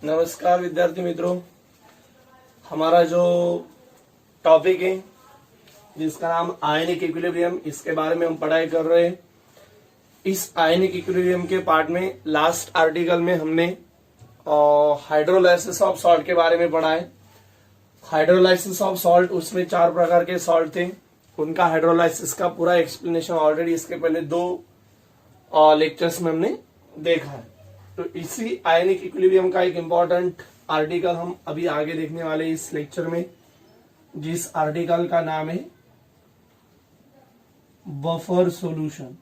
नमस्कार विद्यार्थी मित्रों, हमारा जो टॉपिक है जिसका नाम आयनिक इक्विलिब्रियम, इसके बारे में हम पढ़ाई कर रहे हैं। इस आयनिक इक्विलिब्रियम के पार्ट में लास्ट आर्टिकल में हमने हाइड्रोलाइसिस ऑफ सॉल्ट के बारे में पढ़ा है। हाइड्रोलाइसिस ऑफ सॉल्ट, उसमें 4 प्रकार के सॉल्ट थे, उनका हाइड्रोलाइसिस का पूरा एक्सप्लेनेशन ऑलरेडी इसके पहले 2 लेक्चर्स में हमने देखा है। तो इसी आयनिक इक्विलिब्रियम का एक इंपॉर्टेंट आर्टिकल हम अभी आगे देखने वाले इस लेक्चर में, जिस आर्टिकल का नाम है बफर सॉल्यूशन।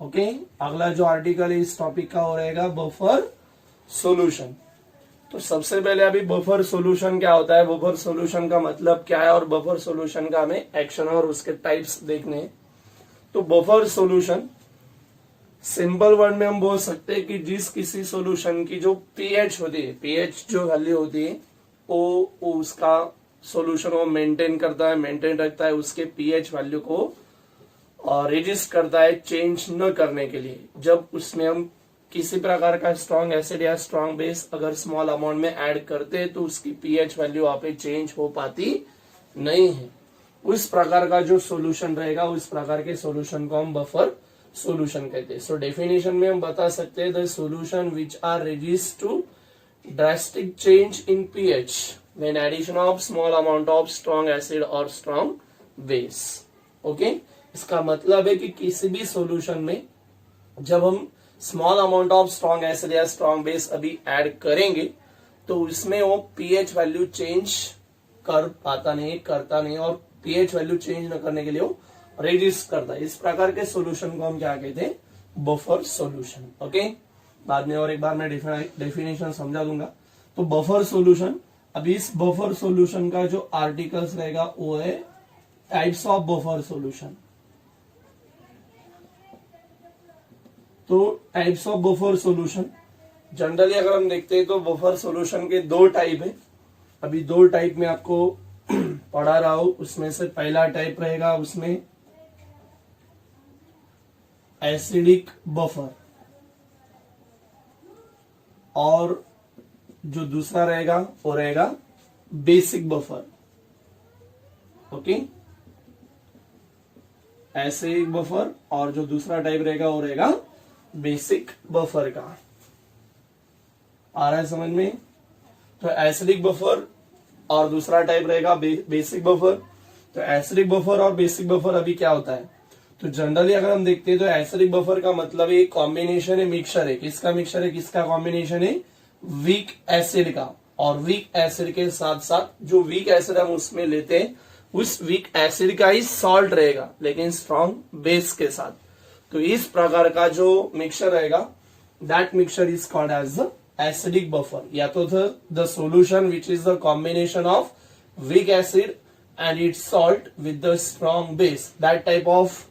ओके, अगला जो आर्टिकल है इस टॉपिक का हो रहेगा बफर सॉल्यूशन। तो सबसे पहले अभी बफर सॉल्यूशन क्या होता है, बफर सॉल्यूशन का मतलब क्या है और बफर सॉल्यूशन का हमें एक्शन और उसके टाइप्स देखने हैं। तो बफर सॉल्यूशन सिंपल वर्ड में हम बोल सकते हैं कि जिस किसी सॉल्यूशन की जो पीएच होती है, पीएच जो वैल्यू होती है वो उसका सॉल्यूशन वो मेंटेन करता है, मेंटेन रखता है उसके पीएच वैल्यू को और रेजिस्ट करता है चेंज न करने के लिए। जब उसमें हम किसी प्रकार का स्ट्रॉन्ग एसिड या स्ट्रॉन्ग बेस अगर स्मॉल अमाउंट में ऐड करते हैं तो उसकी पीएच वैल्यू वहां पे चेंज हो पाती नहीं है। उस प्रकार का जो सॉल्यूशन रहेगा, उस प्रकार के सॉल्यूशन को हम बफर सॉल्यूशन कहते हैं। सो डेफिनेशन में हम बता सकते हैं the solution which are resist to drastic change in pH when addition of small amount of strong acid और स्ट्रॉन्ग बेस। ओके, इसका मतलब है कि किसी भी सॉल्यूशन में जब हम small amount of strong acid या स्ट्रॉन्ग बेस अभी ऐड करेंगे तो उसमें वो पीएच वैल्यू चेंज करता नहीं और पीएच वैल्यू चेंज न करने के लिए वो रेजिस्ट करता है। इस प्रकार के सॉल्यूशन को हम क्या कहते हैं, बफर सॉल्यूशन। ओके, बाद में और एक बार मैं डेफिनेशन समझा दूंगा। तो बफर सॉल्यूशन, अभी इस बफर सॉल्यूशन का जो आर्टिकल्स रहेगा वो है टाइप्स ऑफ बफर सॉल्यूशन। तो types of buffer solution generally अगर हम देखते हैं तो बफर सॉल्यूशन के 2 टाइप है। अभी 2 टाइप में आपको पढ़ा रहा हूं, उसमें से पहला टाइप रहेगा उसमें एसिडिक बफर और जो दूसरा रहेगा वो रहेगा basic buffer. Okay, acidic buffer और जो दूसरा टाइप रहेगा वो रहेगा बेसिक बफर का। आ रहा है समझ में? तो एसिडिक बफर और दूसरा टाइप रहेगा बेसिक बफर। तो एसिडिक बफर और बेसिक बफर अभी क्या होता है, तो जनरली अगर हम देखते हैं तो एसिडिक बफर का मतलब एक कॉम्बिनेशन है, मिक्सचर है। किसका मिक्सचर है, किसका कॉम्बिनेशन है, वीक एसिड का। और वीक एसिड के साथ साथ जो वीक एसिड हम उसमें लेते हैं उस वीक एसिड का ही सॉल्ट रहेगा लेकिन स्ट्रॉन्ग बेस के साथ। तो इस प्रकार का जो मिक्सचर रहेगा that mixture is called as the acidic buffer. या तो the solution which is the combination of weak acid and its salt with the strong base, that type of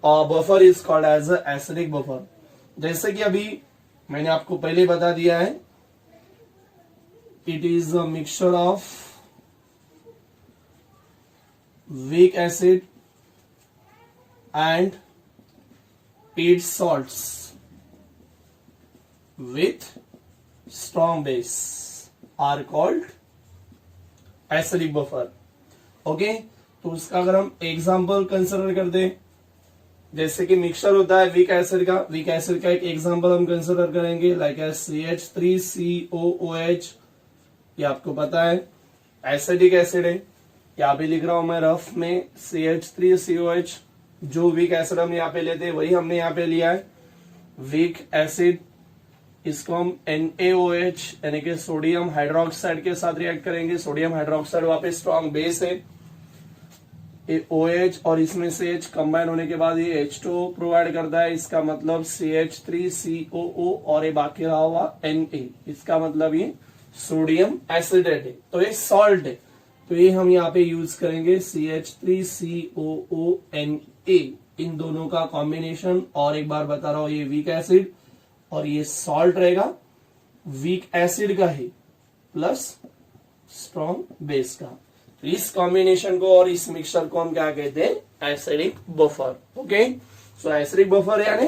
buffer is called as acidic buffer. जैसे कि अभी मैंने आपको पहले बता दिया है, it is a mixture of weak acid and its salts with strong base are called acidic buffer. Okay, तो उसका अगर हम एग्जांपल कंसिडर कर दें, जैसे कि मिक्सचर होता है वीक एसिड का, वीक एसिड का एक एग्जांपल हम कंसिडर करेंगे लाइक CH3COOH। ये आपको पता है एसिडिक एसिड है। यहाँ पे लिख रहा हूं मैं रफ में CH3COH। जो वीक एसिड हम यहाँ पे लेते हैं वही हमने यहाँ पे लिया है वीक एसिड। इसको हम NaOH यानी कि सोडियम हाइड्रोक्साइड के साथ रिएक्ट करेंगे। सोडियम हाइड्रोक्साइड वहां पे स्ट्रॉन्ग बेस है, ये OH और इसमें से H कंबाइन होने के बाद ये H2O प्रोवाइड करता है। इसका मतलब CH3COO और ये बाकी रहा हुआ Na, इसका मतलब ये सोडियम एसिडेट है, तो ये सॉल्ट है। तो ये हम यहाँ पे यूज करेंगे CH3COONA, इन दोनों का कॉम्बिनेशन। और एक बार बता रहा हूं ये वीक एसिड और ये सॉल्ट रहेगा वीक एसिड का ही प्लस स्ट्रॉन्ग बेस का। तो इस कॉम्बिनेशन को और इस मिक्सचर को हम क्या कहते हैं, acidic buffer. Okay, so acidic buffer यानी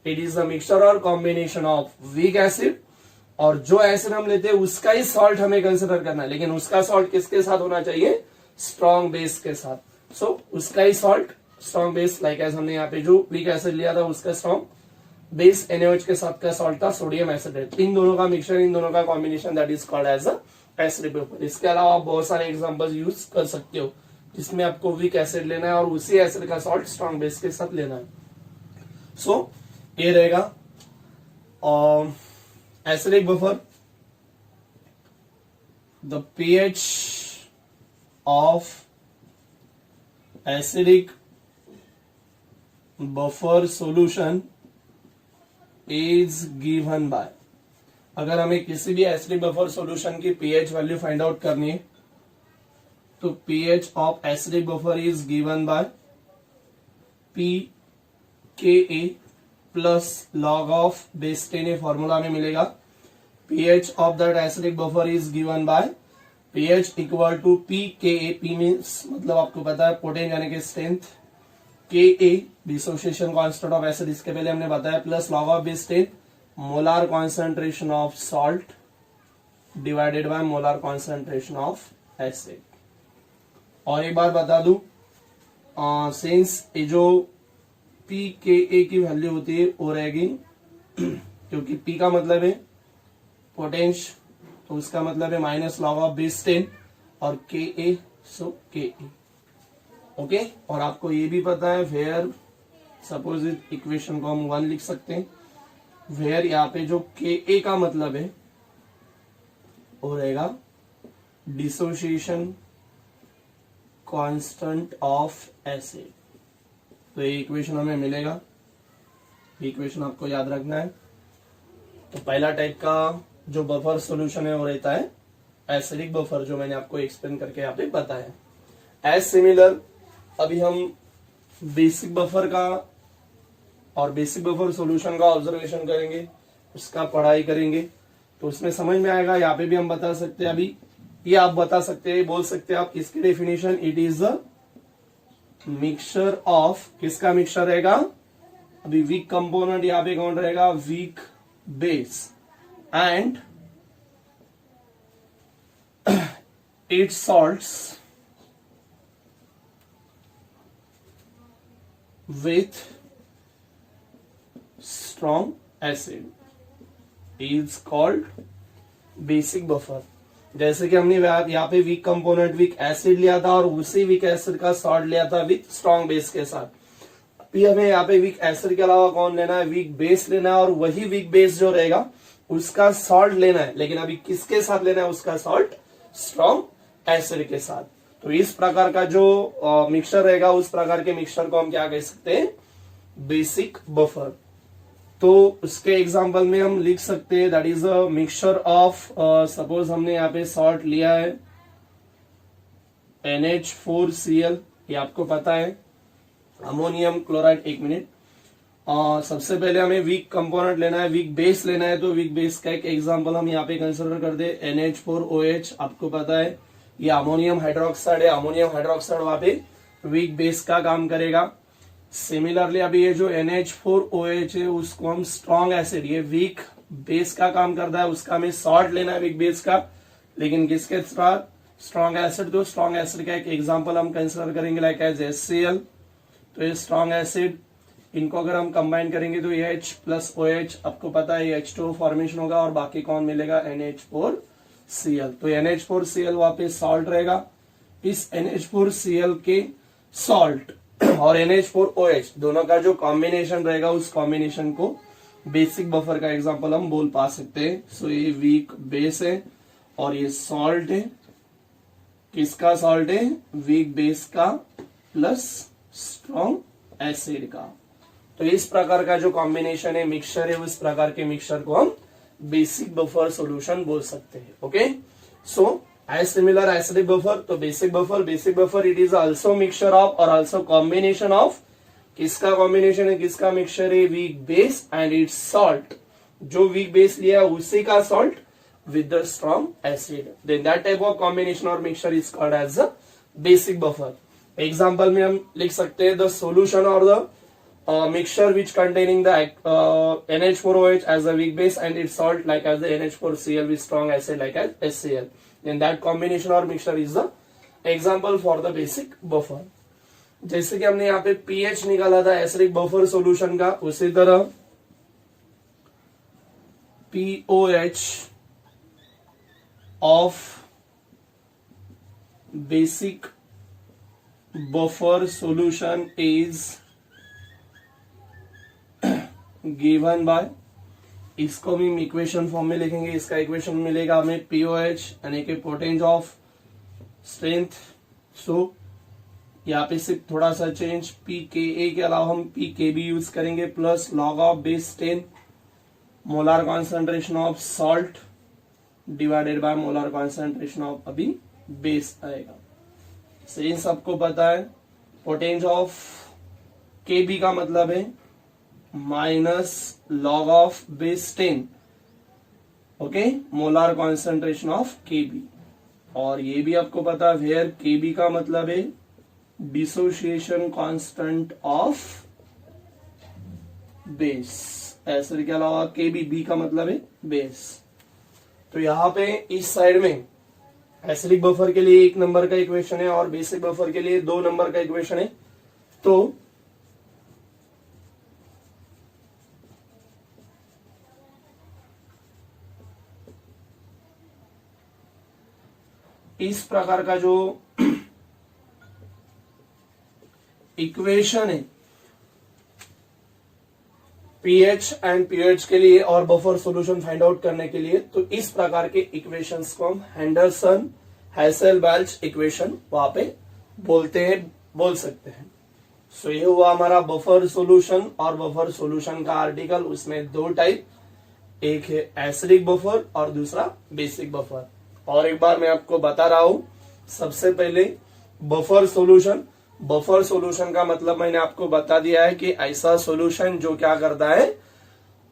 इट इज द मिक्सचर और कॉम्बिनेशन ऑफ वीक एसिड, और जो एसिड हम लेते हैं उसका ही सॉल्ट हमें कंसिडर करना है, लेकिन उसका सॉल्ट किसके साथ होना चाहिए, स्ट्रॉन्ग बेस के साथ। सो उसका ही salt strong base, like as हमने यहाँ पे जो वीक एसिड लिया था उसका स्ट्रॉन्ग बेस NaOH के साथ का सॉल्ट था सोडियम एसिडेट। इन दोनों का मिक्सचर, इन दोनों का combination, that is called as acidic buffer. इसके अलावा आप बहुत सारे एग्जांपल्स यूज कर सकते हो जिसमें आपको वीक एसिड लेना है और उसी एसिड का सॉल्ट स्ट्रॉन्ग बेस के साथ लेना है। सो ये रहेगा acidic buffer. The pH of acidic buffer solution is given by, अगर हमें किसी भी एसिडिक बफर सॉल्यूशन की pH वैल्यू फाइंड आउट करनी है तो pH of acidic buffer is given by pKa plus log of base 10 formula में मिलेगा। pH of that acidic buffer is given by pH equal to pKa, P means मतलब आपको पता है potent यानी कि strength, Ka dissociation constant of acid, इसके पहले हमने बताया, plus log of base 10 molar concentration of salt divided bye molar concentration of acid. और एक बार बता दूं, सिंस ये जो pKa की वैल्यू होती है वो रहेगी क्योंकि P का मतलब है पोटेंश, तो उसका मतलब है माइनस लॉग ऑफ बेस 10 और Ka, सो Ka। ओके, और आपको ये भी पता है वेयर सपोजिट इक्वेशन को हम 1 लिख सकते हैं, वेयर यहाँ पे जो Ka का मतलब है वो रहेगा डिसोसिएशन कांस्टेंट ऑफ एसिड। तो ये इक्वेशन हमें मिलेगा, इक्वेशन आपको याद रखना है। तो पहला टाइप का जो बफर सॉल्यूशन है वो रहता है एसिडिक बफर, जो मैंने आपको एक्सप्लेन करके यहाँ पे बताया। एज सिमिलर अभी हम बेसिक बफर का और बेसिक बफर सॉल्यूशन का ऑब्जर्वेशन करेंगे, उसका पढ़ाई करेंगे, तो उसमें समझ में आएगा। यहाँ पे भी हम बता सकते हैं, अभी ये आप बता सकते हैं, बोल सकते हैं आप इसकी definition, it is the mixture of, किसका मिक्सचर रहेगा, अभी वीक कंपोनेंट यहाँ पे कौन रहेगा, week base, and its salts with strong acid is called basic buffer। जैसे कि हमने यहाँ पे वीक कंपोनेंट वीक एसिड लिया था और उसी वीक एसिड का सॉल्ट लिया था विथ स्ट्रॉन्ग बेस के साथ। अभी हमें यहाँ पे वीक एसिड के अलावा कौन लेना है, वीक बेस लेना है, और वही वीक बेस जो रहेगा उसका सॉल्ट लेना है, लेकिन अभी किसके साथ लेना है उसका सॉल्ट, स्ट्रॉन्ग एसिड के साथ। तो इस प्रकार का जो मिक्सचर रहेगा उस प्रकार के मिक्सचर को हम क्या कह सकते हैं, बेसिक बफर। तो उसके एग्जांपल में हम लिख सकते हैं that is a mixture of, suppose हमने यहाँ पे सॉल्ट लिया है NH4Cl, ये आपको पता है, अमोनियम क्लोराइड। एक मिनट, सबसे पहले हमें वीक कंपोनेंट लेना है, वीक बेस लेना है, तो वीक बेस का एक एग्जांपल हम यहाँ पे कंसिडर कर दे NH4OH। आपको पता है ये अमोनियम हाइड्रोक्साइड है, अमोनियम हाइड्रोक्साइड वहां पे वीक बेस का काम करेगा। सिमिलरली अभी ये जो NH4OH है उसको हम स्ट्रॉन्ग एसिड, ये वीक बेस का काम करता है, उसका हमें सॉल्ट लेना है वीक बेस का, लेकिन किसके साथ, स्ट्रॉन्ग एसिड। तो स्ट्रॉन्ग एसिड का एक एग्जांपल हम कंसिडर करेंगे लाइक एज HCl। तो ये स्ट्रॉन्ग एसिड, इनको अगर हम कंबाइन करेंगे तो H प्लस OH, आपको पता है H2 फॉर्मेशन होगा और बाकी कौन मिलेगा, NH4Cl। तो NH4Cl वहां पे सॉल्ट रहेगा, इस NH4Cl के सॉल्ट और NH4OH दोनों का जो कॉम्बिनेशन रहेगा उस कॉम्बिनेशन को बेसिक बफर का एग्जांपल हम बोल पा सकते हैं। सो ये वीक बेस है और ये सॉल्ट है, किसका सॉल्ट है, वीक बेस का प्लस स्ट्रॉन्ग एसिड का। तो इस प्रकार का जो कॉम्बिनेशन है, मिक्सचर है, उस प्रकार के मिक्सचर को हम बेसिक बफर सॉल्यूशन बोल सकते हैं। Okay, so as similar acidic buffer, तो basic buffer it is also mixture of और आल्सो कॉम्बिनेशन ऑफ, किसका कॉम्बिनेशन है, किसका मिक्सचर है, weak base and its salt, जो वीक बेस लिया है उसी का salt with the strong acid, then that type of combination or mixture is called as a basic buffer। Example में हम लिख सकते हैं द सोल्यूशन और the mixture which containing the NH4OH as a weak base and its salt like as the NH4Cl with strong acid like as HCl. Then that combination or mixture is the example for the basic buffer. जैसे कि हमने यहाँ पे pH निकाला था acidic buffer solution का, उसी तरह POH of basic buffer solution is given by, इसको भी हम इक्वेशन फॉर्म में लिखेंगे. इसका इक्वेशन मिलेगा हमें POH यानी कि पोटेंज ऑफ स्ट्रेंथ. सो यहाँ पे सिर्फ थोड़ा सा चेंज, pKa के अलावा हम pKb यूज करेंगे plus log of base 10 molar concentration of salt divided by molar concentration of अभी बेस आएगा. सही सबको पता है. पोटेंज ऑफ Kb का मतलब है minus log of base 10 okay molar concentration of Kb. और ये भी आपको पता है वेयर Kb का मतलब है dissociation constant of base. Acid के अलावा Kb का मतलब है बेस. तो यहाँ पे इस साइड में एसिडिक बफर के लिए 1 नंबर का इक्वेशन है और बेसिक बफर के लिए 2 नंबर का इक्वेशन है. तो इस प्रकार का जो इक्वेशन है पीएच एंड पीएच के लिए और बफर सॉल्यूशन फाइंड आउट करने के लिए, तो इस प्रकार के इक्वेशंस को हम हेंडरसन हैसेलबैल्च इक्वेशन वहां पे बोल सकते हैं. सो ये हुआ हमारा बफर सॉल्यूशन और बफर सॉल्यूशन का आर्टिकल. उसमें 2 टाइप, एक है एसिडिक बफर और दूसरा बेसिक बफर. और एक बार मैं आपको बता रहा हूं, सबसे पहले बफर सॉल्यूशन. बफर सॉल्यूशन का मतलब मैंने आपको बता दिया है कि ऐसा सॉल्यूशन जो क्या करता है,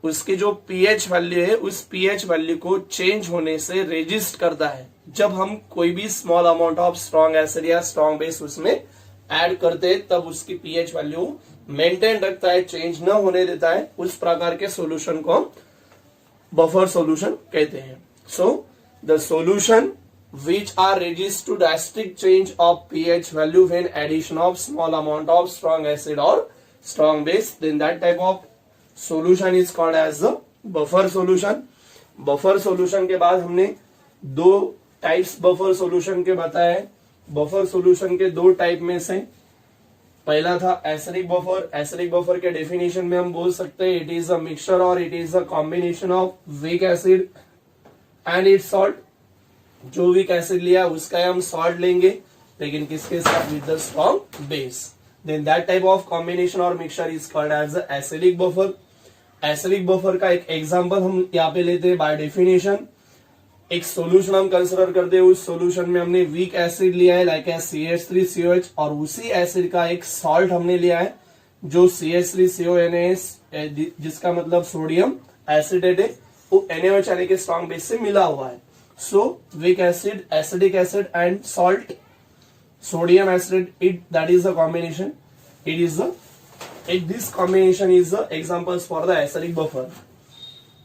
उसकी जो पीएच वैल्यू है उस पीएच वैल्यू को चेंज होने से रेजिस्ट करता है. जब हम कोई भी small amount of strong acid या स्ट्रॉन्ग बेस उसमें ऐड करते हैं तब उसकी पीएच वैल्यू मेंटेन रखता है, चेंज न होने देता है. उस प्रकार के सॉल्यूशन को हम बफर सॉल्यूशन कहते हैं. सो the solution which are resist to drastic change of pH value when addition of small amount of strong acid or strong base, then that type of solution is called as the buffer solution. buffer solution के बाद हमने 2 types buffer solution के बताए. Buffer solution के 2 type में से पहला था एसिडिक बफर. एसिडिक बफर के डेफिनेशन में हम बोल सकते हैं इट इज अ मिक्सचर और it is a combination of weak acid and its salt. जो वीक एसिड लिया उसका हम सॉल्ट लेंगे लेकिन किसके साथ, with the strong base. Then that type of combination और mixture is called as the acidic buffer. Acidic buffer का एक एग्जांपल हम यहाँ पे लेते हैं. बाय डेफिनेशन एक सॉल्यूशन हम कंसिडर करते हैं, उस सॉल्यूशन में हमने वीक एसिड लिया है लाइक एज CH3COH और उसी एसिड का एक सॉल्ट हमने लिया है जो CH3CONS जिसका मतलब सोडियम एसिडेट है, वो NaOH यानी कि स्ट्रॉन्ग बेस से मिला हुआ है. So weak acid, acidic acid and salt, sodium acid, it that is the combination. This combination is the examples for the acidic buffer.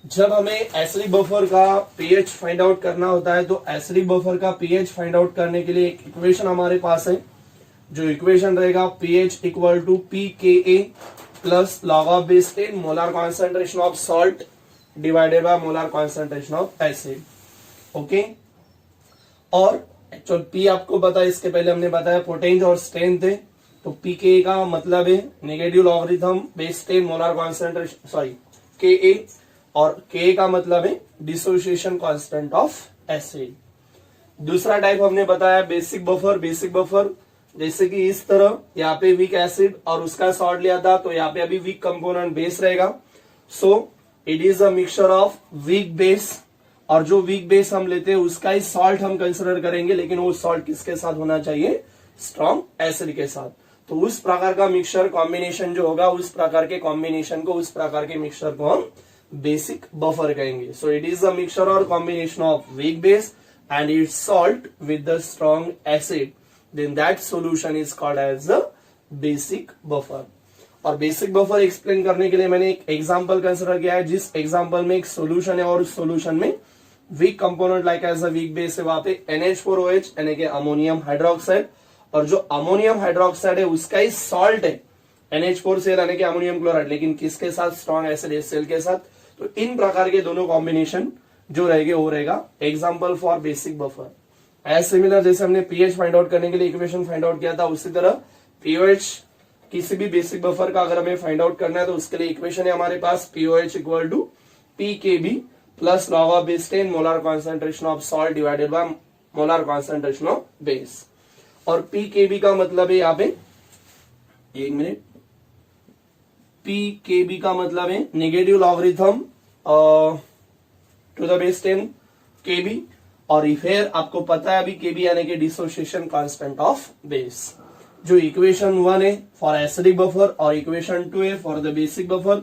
जब हमें एसिडिक बफर का पीएच फाइंड आउट करना होता है तो एसिडिक बफर का पीएच फाइंड आउट करने के लिए एक इक्वेशन हमारे पास है. जो इक्वेशन रहेगा pH equal to pKa plus log of base 10 molar concentration of salt divided by molar concentration of acid. Okay. और एक्चुअल P आपको पता है, इसके पहले हमने बताया पोटेंज और स्ट्रेंथ है. तो pKa का मतलब है negative logarithm base 10 molar concentration Ka और Ka का मतलब है डिसोसिएशन कांस्टेंट ऑफ एसिड. दूसरा टाइप हमने बताया बेसिक बफर. बेसिक बफर जैसे कि इस तरह यहाँ पे वीक एसिड और उसका सॉल्ट लिया था तो यहाँ पे अभी वीक कंपोनेंट बेस रहेगा. सो it is a mixture of weak base और जो वीक बेस हम लेते हैं उसका ही सॉल्ट हम कंसिडर करेंगे, लेकिन वो सॉल्ट किसके साथ होना चाहिए, स्ट्रॉन्ग एसिड के साथ. तो उस प्रकार का मिक्सचर कॉम्बिनेशन जो होगा उस प्रकार के कॉम्बिनेशन को, उस प्रकार के मिक्सचर को हम बेसिक बफर कहेंगे. So it is a mixture और combination of weak base and its salt with the strong acid, then that solution is called as the basic buffer. और बेसिक बफर एक्सप्लेन करने के लिए मैंने एक एग्जांपल कंसीडर किया है, जिस एग्जांपल में एक सॉल्यूशन है और उस सॉल्यूशन में weak component like as a weak base है, वहां पे NH4OH यानी कि अमोनियम हाइड्रोक्साइड, और जो अमोनियम हाइड्रोक्साइड है उसका ही सॉल्ट है NH4Cl यानी कि अमोनियम क्लोराइड, लेकिन किसके साथ? स्ट्रॉन्ग एसिड HCl के साथ। तो इन प्रकार के दोनों कॉम्बिनेशन जो रहेंगे वो रहेगा example for basic buffer. As similar जैसे हमने पीएच फाइंड आउट करने के लिए इक्वेशन फाइंड आउट किया था, उसी तरह पीओएच किसी भी बेसिक बफर का अगर हमें फाइंड आउट करना है तो उसके लिए इक्वेशन है हमारे पास pOH equal to PKB plus log of base 10 molar concentration of salt divided by molar concentration of base. और PKB का मतलब है यहाँ पे, एक मिनट, PKB का मतलब है negative logarithm to the base 10 KB, और फिर आपको पता है अभी KB यानी कि डिसोसिएशन कांस्टेंट ऑफ बेस। जो इक्वेशन 1 है फॉर एसिडिक बफर और इक्वेशन 2 है फॉर द बेसिक बफर,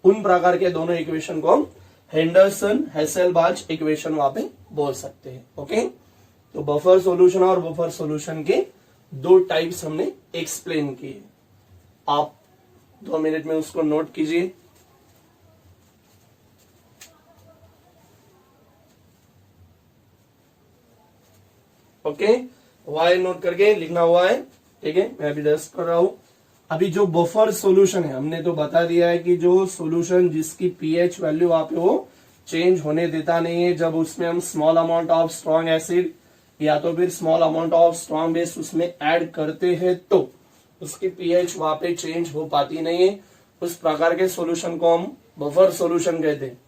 उन प्रकार के दोनों इक्वेशन को हम हेंडरसन हेसेलबाच इक्वेशन वहां पे बोल सकते हैं। ओके, तो बफर सॉल्यूशन और बफर सॉल्यूशन के दो टाइप्स हमने एक्सप्लेन किए। आप 2 मिनट में उसको नोट कीजिए। ओके, वाई नोट करके लिखना हुआ है, ठीक है, मैं अभी डस्ट कर रहा हूं। अभी जो बफर सॉल्यूशन है हमने तो बता दिया है कि जो सॉल्यूशन जिसकी पीएच वैल्यू आप वो चेंज होने देता नहीं है, जब उसमें हम small amount of strong acid या तो फिर small amount of strong base उसमें ऐड करते हैं तो उसकी पीएच वहां पे चेंज हो पाती नहीं है। उस प्रकार के सॉल्यूशन को हम बफर सॉल्यूशन कहते हैं।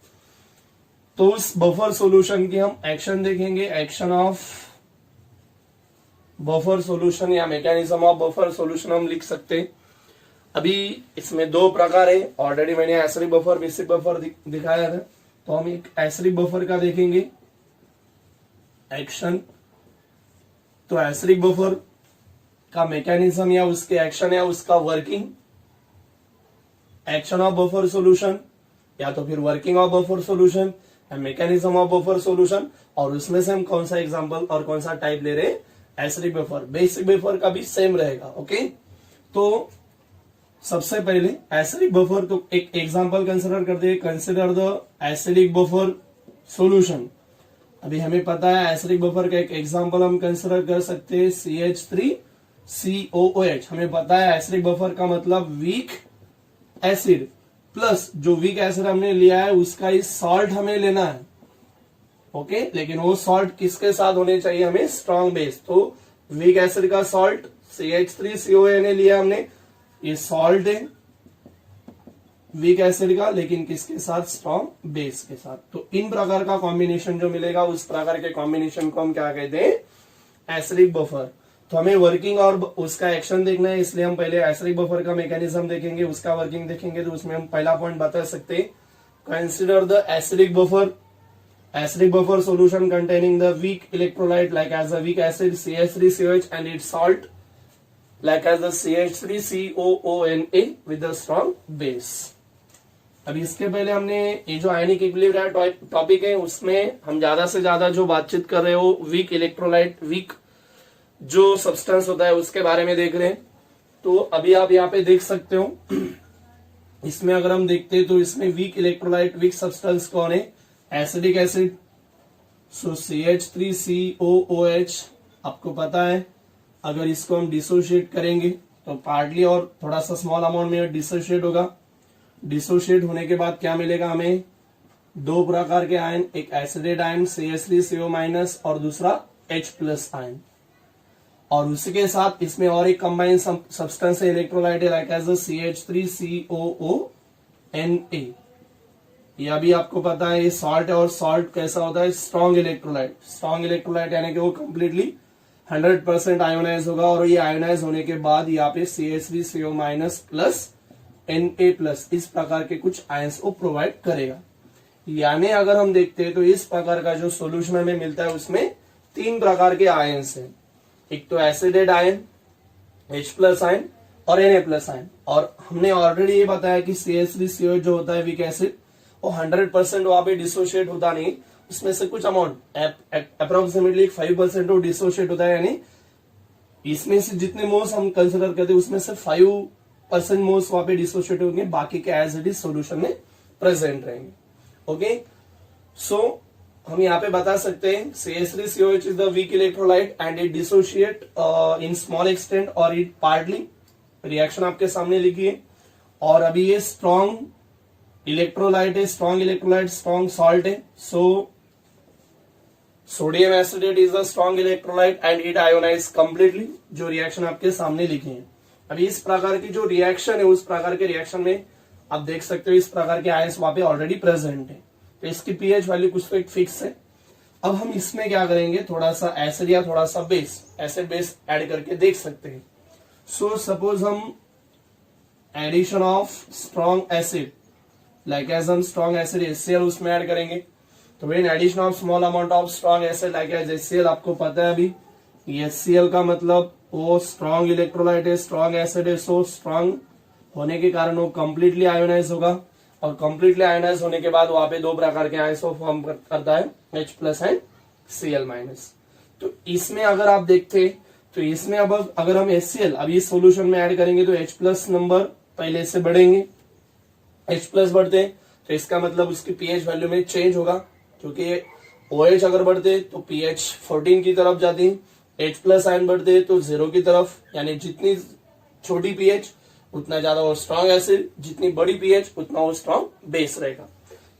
तो उस बफर सॉल्यूशन की हम एक्शन देखेंगे, एक्शन ऑफ बफर सॉल्यूशन या मैकेनिज्म ऑफ बफर सॉल्यूशन हम लिख सकते हैं। अभी इसमें दो प्रकार है, ऑलरेडी मैंने एसिडिक बफर बेसिक बफर दिखाया था, तो हम एक एसिडिक बफर का देखेंगे एक्शन। तो एसिडिक बफर का मैकेनिज्म या उसके एक्शन या उसका working, action of buffer solution या तो फिर वर्किंग ऑफ बफर सॉल्यूशन या मैकेनिज्म ऑफ बफर सॉल्यूशन, और उसमें से हम कौन सा एग्जांपल और कौन सा टाइप ले रहे हैं, एसिडिक बफर। बेसिक बफर का भी सेम रहेगा। ओके, तो सबसे पहले एसिडिक बफर, तो एक एग्जांपल कंसीडर करते हैं। Consider the acidic buffer solution. अभी हमें पता है एसिडिक बफर का एक एग्जांपल हम कंसीडर कर सकते हैं CH3COOH। हमें पता है एसिडिक बफर का मतलब वीक एसिड प्लस जो वीक एसिड हमने लिया है उसका ही सॉल्ट हमें लेना है। ओके, लेकिन वो सॉल्ट किसके साथ होने चाहिए? हमें स्ट्रॉन्ग बेस। तो वीक एसिड का सॉल्ट CH3COOH ने लिया हमने, ये सॉल्ट है वीक एसिड का, लेकिन किसके साथ? स्ट्रॉन्ग बेस के साथ। तो इन प्रकार का कॉम्बिनेशन जो मिलेगा उस प्रकार के कॉम्बिनेशन को हम क्या कहते हैं? Acidic buffer. तो हमें वर्किंग और उसका एक्शन देखना है, इसलिए हम पहले एसिडिक बफर का मैकेनिज्म देखेंगे, उसका वर्किंग देखेंगे। तो उसमें हम पहला पॉइंट बता सकते हैं, consider the acidic buffer. Acidic buffer solution containing the weak electrolyte like as a weak acid CH3COH and its salt like as the CH3COONA with the strong base। अभी इसके पहले हमने ये जो आयनिक इक्विलिब्रियम टॉपिक है उसमें हम ज्यादा से ज्यादा जो बातचीत कर रहे हो वीक इलेक्ट्रोलाइट, वीक जो सब्सटेंस होता है उसके बारे में देख रहे हैं। तो अभी आप यहाँ पे देख सकते हो, इसमें अगर हम देखते हैं तो इसमें वीक इलेक्ट्रोलाइट, वीक सब्सटेंस कौन है? Acidic acid. सो CH3COOH आपको पता है, अगर इसको हम डिसोशिएट करेंगे तो पार्टली और थोड़ा सा स्मॉल अमाउंट में डिसोशिएट होगा। डिसोशिएट होने के बाद क्या मिलेगा हमें? दो प्रकार के आयन, एक एसिडेट आयन CH3CO- और दूसरा H+ आयन। और उसके साथ इसमें और एक कंबाइंड सब्सटेंस है, इलेक्ट्रोलाइट लाइक एज CH3COONA। यह भी आपको पता है, ये सॉल्ट है, और सॉल्ट कैसा होता है? Strong electrolyte. स्ट्रॉन्ग इलेक्ट्रोलाइट यानी कि वो कंप्लीटली 100% आयोनाइज होगा, और ये आयोनाइज होने के बाद यहाँ पे CH3CO- प्लस Na+ इस प्रकार के कुछ आयंस को प्रोवाइड करेगा। यानी अगर हम देखते हैं तो इस प्रकार का जो सोल्यूशन हमें मिलता है उसमें 3 प्रकार के आयंस हैं। एक तो एसिडेट आयन, H+ आयन और Na+ आयन। और हमने ऑलरेडी ये बताया कि CH3COH जो होता है वीक एसिड, वो 100% वहां पे डिसोशिएट होता नहीं, उसमें से कुछ अमाउंट अप्रोक्सीमेटली 5% वो डिसोशिएट होता है। यानी इसमें से जितने मोल्स हम कंसिडर करते हैं उसमें से 5 परसेंट मोल्स वहां पे डिसोशिएट होंगे, बाकी के एज इट इज सोल्यूशन में प्रेजेंट रहेंगे। ओके, सो हम यहाँ पे बता सकते हैं CH3COH is the weak electrolyte and it dissociate in small extent और इट पार्टली, रिएक्शन आपके सामने लिखी है। और अभी ये स्ट्रॉन्ग इलेक्ट्रोलाइट है, स्ट्रॉन्ग सॉल्ट है। So sodium acetate is the strong electrolyte and it ionize completely, जो रिएक्शन आपके सामने लिखी है। अभी इस प्रकार की जो रिएक्शन है, उस प्रकार के रिएक्शन में आप देख सकते हो इस प्रकार के आयंस वहां पे ऑलरेडी प्रेजेंट है, तो इसकी पीएच वैल्यू कुछ तो एक फिक्स है। अब हम इसमें क्या करेंगे, थोड़ा सा एसिड या थोड़ा सा बेस, एसिड बेस ऐड करके देख सकते हैं। सो सपोज हम addition of strong acid, like as हम स्ट्रॉन्ग एसिड HCl उसमें ऐड करेंगे, तो when addition of small amount of strong acid like as HCl, आपको पता है अभी HCl का मतलब वो स्ट्रॉन्ग इलेक्ट्रोलाइट है, स्ट्रॉन्ग एसिड है। सो स्ट्रॉन्ग होने के कारण वो कंप्लीटली आयोनाइज होगा, और कंप्लीटली आयोनाइज होने के बाद वहां पे दो प्रकार के आयंस फॉर्म करता है, H+ एंड Cl-। तो इसमें अगर आप देखते तो इसमें अब अगर हम HCl अभी इस सोल्यूशन में ऐड करेंगे तो H+ नंबर पहले से बढ़ेंगे, H+ बढ़ते हैं तो इसका मतलब उसकी pH वैल्यू में चेंज होगा, क्योंकि OH अगर बढ़ते तो pH 14 की तरफ जाती है, H+ आयन बढ़ते तो 0 की तरफ, यानी जितनी छोटी pH उतना ज्यादा वो स्ट्रॉन्ग एसिड, जितनी बड़ी pH उतना वो स्ट्रॉन्ग बेस रहेगा।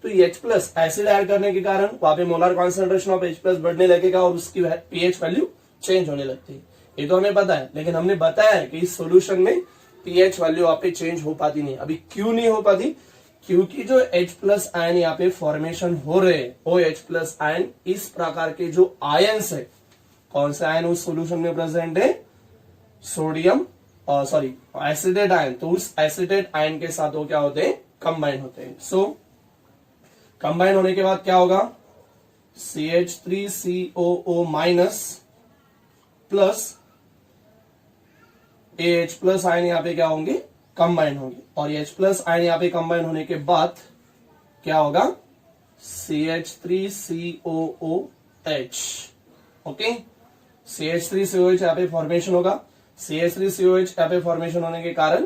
तो H+ एसिड ऐड करने के कारण वहां पे मोलर कॉन्सेंट्रेशन ऑफ H+ बढ़ने लगेगा और उसकी pH वैल्यू चेंज होने लगती है। ये तो हमें पता है, लेकिन हमने बताया है कि इस सोल्यूशन में pH वैल्यू वहां पे चेंज हो पाती नहीं। अभी क्यों नहीं हो पाती, क्योंकि जो H+ आयन यहाँ पे फॉर्मेशन हो रहे हैं, OH+ आयन इस प्रकार के जो आयंस है, कौन से आयन उस सोल्यूशन में प्रेजेंट है, सोडियम एसिडेट आयन, तो उस एसिडेट आयन के साथ वो क्या होते हैं, कंबाइन होते हैं। सो कंबाइन होने के बाद क्या होगा, CH3COO- प्लस AH+ आयन यहाँ पे क्या होंगे, कंबाइन होंगे, और H+ आयन यहाँ पे कंबाइन होने के बाद क्या होगा, CH3COOH। ओके, CH3COH यहाँ पे फॉर्मेशन होगा। CH3COH यहाँ पे फॉर्मेशन होने के कारण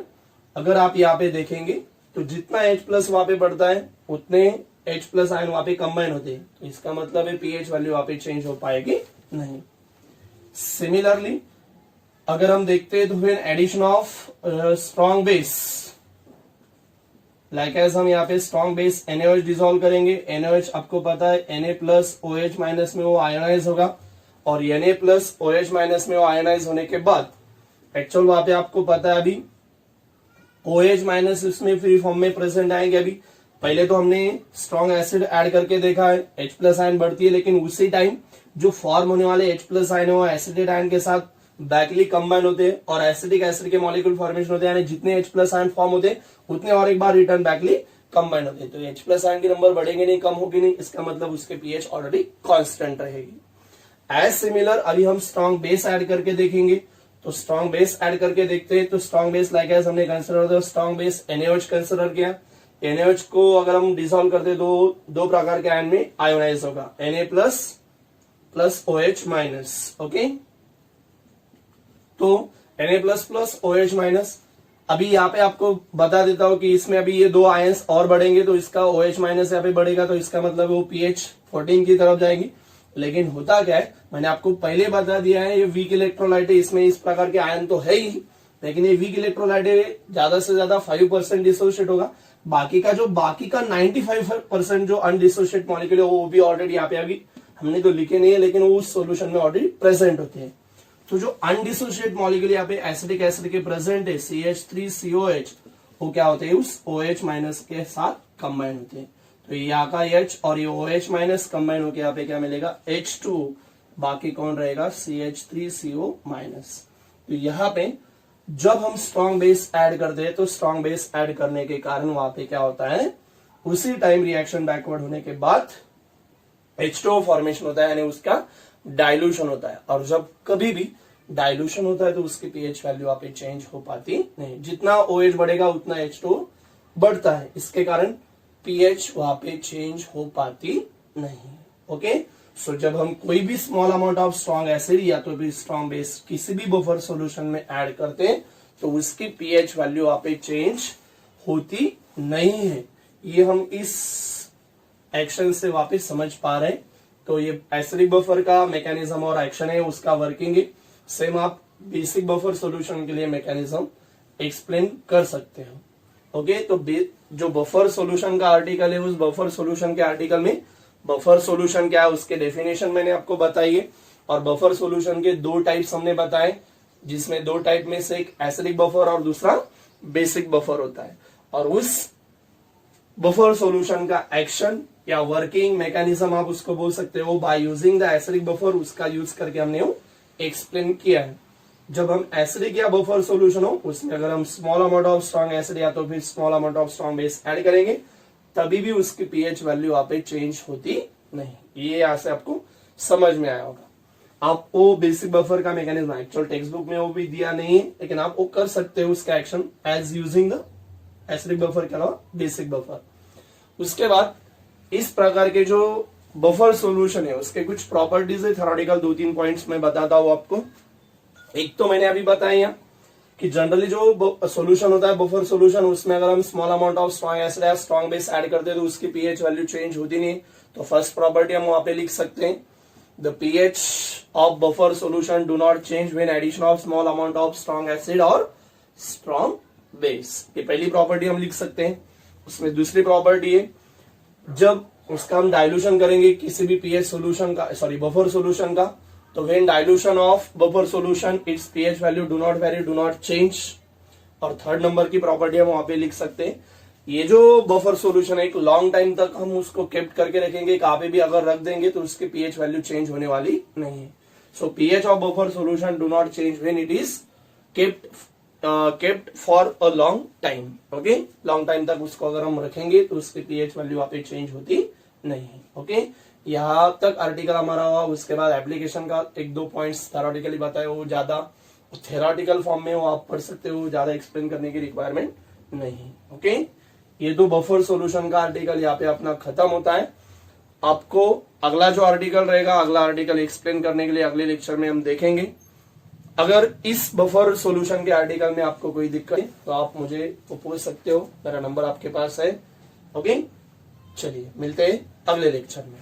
अगर आप यहाँ पे देखेंगे तो जितना H+ वहां पे बढ़ता है उतने H+ आयन वहां पे कंबाइन होते हैं, तो इसका मतलब है pH वैल्यू वहां पे चेंज हो पाएगी नहीं। सिमिलरली अगर हम देखते हैं तो फिर addition of strong base, like as हम यहाँ पे स्ट्रॉन्ग बेस NaOH डिसॉल्व करेंगे। NaOH आपको पता है Na+OH- में वो आयोनाइज होगा, और Na+OH- में वो आयोनाइज होने के बाद एक्चुअल वहां पे आपको पता है अभी OH- इसमें फ्री फॉर्म में प्रेजेंट आएंगे। अभी पहले तो हमने स्ट्रॉन्ग एसिड ऐड करके देखा है, H+ आयन बढ़ती है, लेकिन उसी टाइम जो फॉर्म होने वाले H+ आयन है वो एसिडेट आयन के साथ बैकली कंबाइन होते हैं और एसिडिक एसिड के मॉलिक्यूल फॉर्मेशन होते हैं, यानी जितने H+ आयन फॉर्म होते हैं उतने और एक बार रिटर्न बैकली कंबाइन होते हैं। तो H+ आयन के नंबर बढ़ेंगे नहीं, कम होगी नहीं, इसका मतलब उसके pH ऑलरेडी कांस्टेंट रहेगी। एज सिमिलर अभी हम स्ट्रॉन्ग बेस ऐड करके देखेंगे, तो स्ट्रॉन्ग बेस ऐड करके देखते हैं। तो स्ट्रॉन्ग बेस लाइक एज हमने कंसिडर किया, स्ट्रॉन्ग बेस NaOH कंसिडर किया। NaOH को अगर हम डिसॉल्व करते दो प्रकार के आयन में आयोनाइज होगा, Na+ OH-। ओके, तो Na+ OH-। अभी यहाँ पे आपको बता देता हूं कि इसमें अभी ये दो आयंस और बढ़ेंगे, तो इसका OH- यहाँ पे बढ़ेगा, तो इसका मतलब वो pH 14 की तरफ जाएगी। लेकिन होता क्या है, मैंने आपको पहले बता दिया है, ये वीक इलेक्ट्रोलाइट है, इसमें इस प्रकार के आयन तो है ही, लेकिन ये वीक इलेक्ट्रोलाइट है, ज्यादा से ज्यादा 5% डिसोशिएट होगा। बाकी का 95% जो अनडिसोशिएट मॉलिक्यूल है वो भी ऑलरेडी यहाँ पे अभी हमने तो लिखे नहीं है, लेकिन वो उस सोल्यूशन में ऑलरेडी प्रेजेंट होते हैं। तो जो अनडिसोशिएट मॉलिक्यूल यहाँ पे एसिडिक एसिड के प्रेजेंट है, CH3COH, वो क्या होते हैं, उस OH- के साथ कंबाइन होते हैं। तो यहाँ का H और ये OH- कंबाइन होकर यहाँ पे क्या मिलेगा, H2, बाकी कौन रहेगा, CH3CO-। तो यहाँ पे जब हम स्ट्रॉन्ग बेस ऐड करते हैं तो स्ट्रॉन्ग बेस ऐड करने के कारण वहां पे क्या होता है, उसी टाइम रिएक्शन बैकवर्ड होने के बाद H2O फॉर्मेशन होता है, यानी उसका डाइल्यूशन होता है। और जब कभी भी डाइल्यूशन होता है तो उसकी pH वैल्यू वहां पे चेंज हो पाती नहीं, जितना OH बढ़ेगा उतना H2O बढ़ता है, इसके कारण pH वहां पे चेंज हो पाती नहीं। ओके, सो जब हम कोई भी small amount of strong acid या तो भी स्ट्रॉन्ग बेस किसी भी बफर सॉल्यूशन में ऐड करते हैं तो उसकी पीएच वैल्यू वहां पे चेंज होती नहीं है। ये हम इस एक्शन से वापस समझ पा रहे हैं। तो ये एसिडिक बफर का मैकेनिज्म और एक्शन है, उसका वर्किंग है। सेम आप बेसिक बफर सॉल्यूशन के लिए मैकेनिज्म एक्सप्लेन कर सकते हो। ओके, तो जो बफर सॉल्यूशन का आर्टिकल है, उस बफर सॉल्यूशन के आर्टिकल में बफर सॉल्यूशन क्या है उसके डेफिनेशन मैंने आपको बताई है। और बफर सॉल्यूशन के दो टाइप्स हमने बताए, जिसमें दो टाइप में से एक एसिडिक बफर और दूसरा बेसिक बफर होता है। और उस बफर सॉल्यूशन का एक्शन या वर्किंग मैकेनिज्म आप उसको बोल सकते हो by using the acidic buffer, उसका यूज करके हमने वो एक्सप्लेन किया है। जब हम एसिडिक या बफर सॉल्यूशन हो उसमें अगर हम small amount of strong acid या तो फिर small amount of strong base add करेंगे, तभी भी उसकी पीएच वैल्यू वहां पे चेंज होती नहीं। ये यहां से आपको समझ में आया होगा। आप वो बेसिक बफर का मैकेनिज्म एक्चुअल टेक्स्ट बुक में वो भी दिया नहीं है, लेकिन आप वो कर सकते हो उसका action as using the acidic buffer के अलावा बेसिक बफर। उसके बाद इस प्रकार के जो बफर सॉल्यूशन है उसके कुछ प्रॉपर्टीज है थ्योरेटिकल, 2-3 पॉइंट्स में बताता हूं आपको। एक तो मैंने अभी बताया कि जनरली जो सॉल्यूशन होता है बफर सॉल्यूशन, उसमें अगर हम small amount of strong acid या स्ट्रॉन्ग बेस ऐड करते हैं तो उसकी पीएच वैल्यू चेंज होती नहीं। तो फर्स्ट प्रॉपर्टी हम वहां पे लिख सकते हैं, the pH of buffer solution do not change when addition of small amount of strong acid और स्ट्रॉन्ग बेस। ये पहली प्रॉपर्टी हम लिख सकते हैं। उसमें दूसरी प्रॉपर्टी है, जब उसका हम डाइल्यूशन करेंगे किसी भी पीएच सॉल्यूशन का, सॉरी बफर सॉल्यूशन का, तो when dilution of buffer solution it's pH value do not very, do not change. और थर्ड नंबर की प्रॉपर्टी हम वहां पे लिख सकते हैं, ये जो बफर सॉल्यूशन है एक लॉन्ग टाइम तक हम उसको केप्ट करके रखेंगे, कहाँ पे भी अगर रख देंगे तो उसकी पीएच वैल्यू चेंज होने वाली नहीं है। सो pH of buffer solution do not change when it is kept for a long time. Okay, long time तक उसको अगर हम रखेंगे तो उसकी पीएच वैल्यू वहां पे चेंज होती नहीं है। ओके, यहां तक आर्टिकल हमारा हुआ। उसके बाद एप्लीकेशन का 1-2 पॉइंट्स थ्योरेटिकली बताए, वो ज्यादा थ्योरेटिकल फॉर्म में वो आप पढ़ सकते हो, ज्यादा एक्सप्लेन करने की रिक्वायरमेंट नहीं। ओके, ये तो बफर सॉल्यूशन का आर्टिकल यहाँ पे अपना खत्म होता है। आपको अगला जो आर्टिकल रहेगा, अगला आर्टिकल एक्सप्लेन करने के लिए अगले लेक्चर में हम देखेंगे। अगर इस बफर सॉल्यूशन के आर्टिकल में आपको कोई दिक्कत है तो आप मुझे पूछ सकते हो, मेरा नंबर आपके पास है। ओके, चलिए मिलते हैं अगले लेक्चर में।